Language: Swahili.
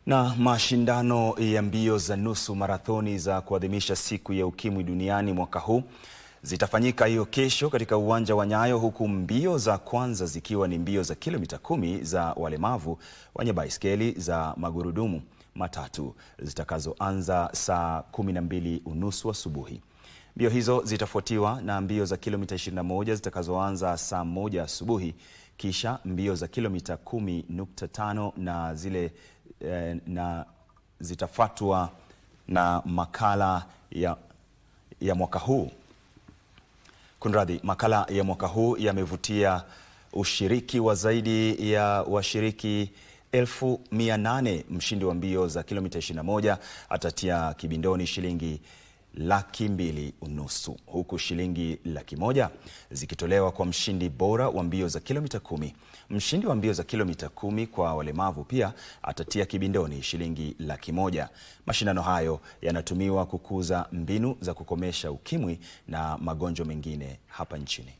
Na mashindano ya mbio za nusu marathoni za kuadhimisha siku ya ukimwi duniani mwaka huu zitafanyika hiyo kesho katika uwanja wa Nyayo, huku mbio za kwanza zikiwa ni mbio za kilomita 10 za walemavu wenye baiskeli za magurudumu matatu zitakazoanza saa 12:30 asubuhi. Mbio hizo zitafuatiwa na mbio za kilomita 21 zitakazoanza saa 1 asubuhi, kisha mbio za kilomita 10.5 na zitafuatwa na makala ya mwaka huu. Kunradhi, makala ya mwaka huu yamevutia ushiriki wa zaidi ya washiriki 800,000. Mshindi wa mbio za kilomita 21 atatia kibindoni shilingi 250,000, huku shilingi 100,000 zikitolewa kwa mshindi bora wa mbio za kilomita 10. Mshindi wa mbio za kilomita 10 kwa walemavu pia atatia kibindoni shilingi 100,000. Mashindano hayo yanatumiwa kukuza mbinu za kukomesha ukimwi na magonjwa mengine hapa nchini.